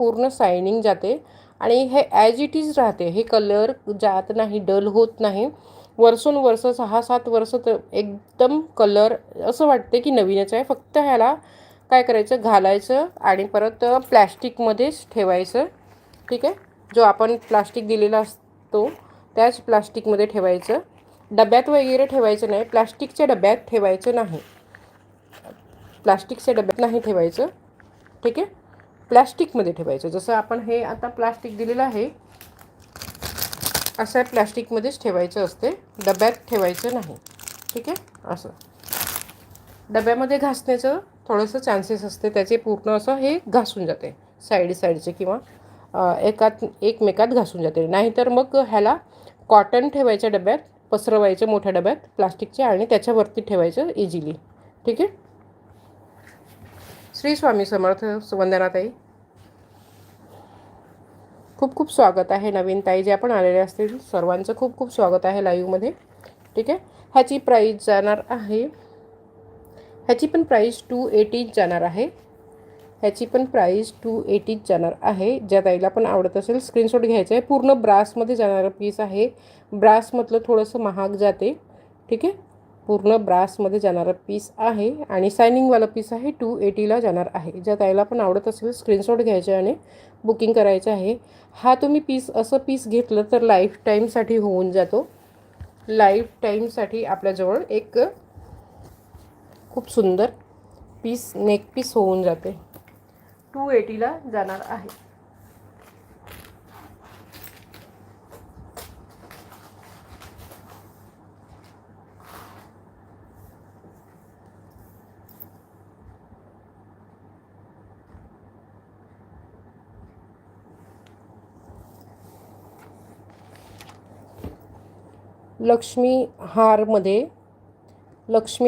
पूर्ण शायनिंग जाते आणि हे ॲज इट इज राहते. हे कलर जात नाही, डल होत नाही. वर्षोनवर्ष 6-7 वर्ष तर एकदम कलर असं वाटते की नवीनच आहे. फक्त ह्याला काय करायचं, घालायचं आणि परत प्लॅस्टिकमध्येच ठेवायचं. ठीक आहे. जो आपण प्लास्टिक दिलेला असतो त्याच प्लास्टिकमध्ये ठेवायचं. डब्यात वगैरे ठेवायचं नाही, प्लास्टिकच्या डब्यात ठेवायचं नाही. प्लास्टिकच्या डब्यात नाही ठेवायचं. ठीक आहे. प्लास्टिकमध्ये ठेवायचं. जसं आपण हे आता प्लास्टिक दिलेलं आहे असं प्लास्टिकमध्येच ठेवायचं असते, डब्यात ठेवायचं नाही. ठीक आहे. असं डब्यामध्ये घासण्याचं थोडंसं चान्सेस असते, त्याचे पूर्ण असं हे घासून जाते साईडचे किंवा एकमेकात घासून जाते. नाहीतर मग ह्याला कॉटन ठेवायच्या डब्यात, पसरवायचं मोठ्या डब्यात प्लास्टिकच्या आणि त्याच्यावरती ठेवायचं इझिली. ठीक आहे. श्री स्वामी समर्थ. वंदनाताई, खूप खूप स्वागत आहे. नवीन ताई जे आपण आलेले असतील सर्वांचं खूप खूप स्वागत आहे लाईव्हमध्ये. ठीक आहे. ह्याची प्राईस जाणार आहे, ह्याची पण प्राईस 280 जाणार आहे. ह्याची पण प्राईस 280 जाणार आहे. ज्या ताईला पण आवडत असेल स्क्रीनशॉट घ्यायचा आहे. पूर्ण ब्रासमध्ये जाणारं पीस आहे. ब्रासमधलं थोडंसं महाग जाते. ठीक आहे. पूर्ण ब्रासमध्ये जाणारं पीस आहे आणि शायनिंगवाला पीस आहे. 280ला जाणार आहे. ज्या ताईला पण आवडत असेल स्क्रीनशॉट घ्यायचे आणि बुकिंग करायचं आहे. हा तुम्ही पीस असं पीस घेतलं तर लाईफ टाईमसाठी होऊन जातो. लाईफ टाईमसाठी आपल्याजवळ एक खूप सुंदर पीस, नेक पीस होऊन जाते. 280ला जाणार आहे. लक्ष्मी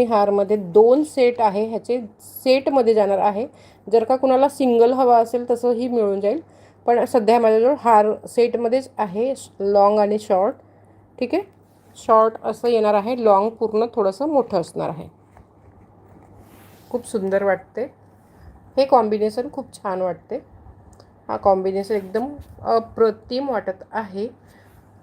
हारमध्ये 2 सेट आहे. ह्याचे सेटमध्ये जाणार आहे. जर का कुणाला सिंगल हवा असेल तसंही मिळून जाईल, पण सध्या माझ्याजवळ हार सेटमध्येच आहे, लॉंग आणि शॉर्ट. ठीक आहे. शॉर्ट असं येणार आहे, लॉंग पूर्ण थोडंसं मोठं असणार आहे. खूप सुंदर वाटते हे कॉम्बिनेशन, खूप छान वाटते. हा कॉम्बिनेशन एकदम अप्रतिम वाटत आहे.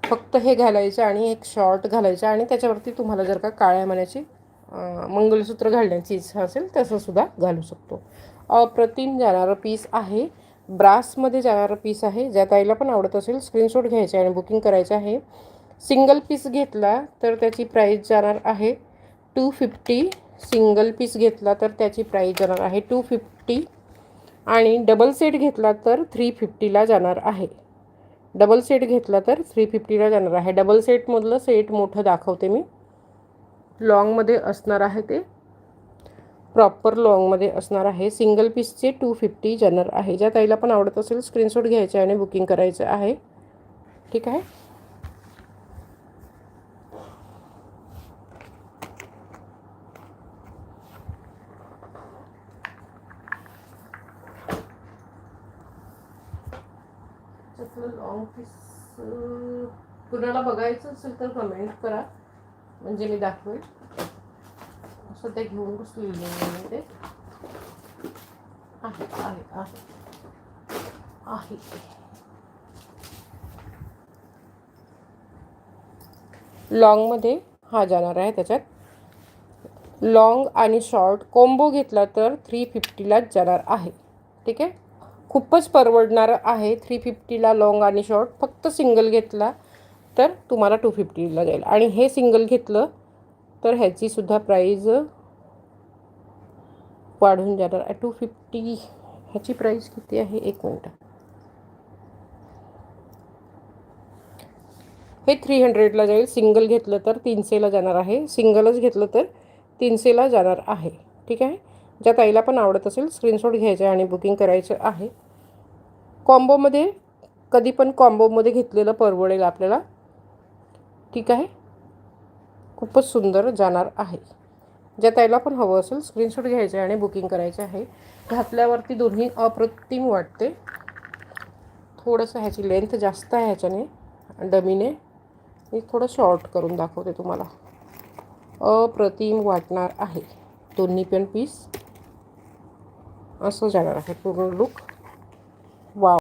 फक्त हे घालायचं आणि एक शॉर्ट घालायचं आणि त्याच्यावरती तुम्हाला जर का काळ्या मण्याची मंगलसूत्र घालण्याची इच्छा असेल तसंसुद्धा घालू शकतो. अप्रतिम जाणारं पीस आहे. ब्रासमध्ये जाणारं पीस आहे. ज्या ताईला पण आवडत असेल स्क्रीनशॉट घ्यायचे आणि बुकिंग करायचं आहे. सिंगल पीस घेतला तर त्याची प्राईस जाणार आहे 250. सिंगल पीस घेतला तर त्याची प्राईस जाणार आहे 250 आणि डबल सेट घेतला तर 350ला जाणार आहे. डबल सेट घेतला तर 350ला जाणार आहे. डबल सेटमधलं सेट मोठं दाखवते मी. लॉंगमध्ये असणार आहे, ते प्रॉपर लॉंगमध्ये असणार आहे. सिंगल पीसचे 250 जाणार आहे. ज्या ताईला पण आवडत असेल स्क्रीनशॉट घ्यायचे आणि बुकिंग करायचं आहे. ठीक आहे. लॉंग पीस कुणाला बघायचं असेल तर कमेंट करा, म्हणजे मी दाखवेल. सध्या घेऊन बसलेली आहे ते. आहे लॉंगमध्ये हा जाणार आहे. त्याच्यात लॉंग आणि शॉर्ट कॉम्बो घेतला तर 350लाच जाणार आहे. ठीक आहे. खूपच परवडणार आहे 350ला लॉंग आणि शॉर्ट. फक्त सिंगल घेतला तर तुम्हाला 250ला जाईल आणि हे सिंगल घेतलं तर ह्याचीसुद्धा प्राईज वाढून जाणार आहे 250. ह्याची प्राईस किती आहे, एक मिनटं. हे 300ला जाईल. सिंगल घेतलं तर 300ला जाणार आहे. सिंगलच घेतलं तर 300ला जाणार आहे. ठीक आहे. ज्या ताईला पण आवडत असेल स्क्रीनशॉट घ्यायचं आणि बुकिंग करायचं आहे. कॉम्बोमध्ये कधी पण कॉम्बोमध्ये घेतलेलं परवडेल आपल्याला. ठीक आहे. खूपच सुंदर जाणार आहे. ज्या ताईला पण हवं असेल स्क्रीनशॉट घ्यायचं आणि बुकिंग करायचं आहे. घातल्यावरती दोन्ही अप्रतिम वाटते. थोडंसं ह्याची लेंथ जास्त आहे ह्याच्याने, डमीने. मी थोडं शॉर्ट करून दाखवते तुम्हाला. अप्रतिम वाटणार आहे दोन्ही पण पीस. असं जाणार आहे पूर्ण लुक. वाव.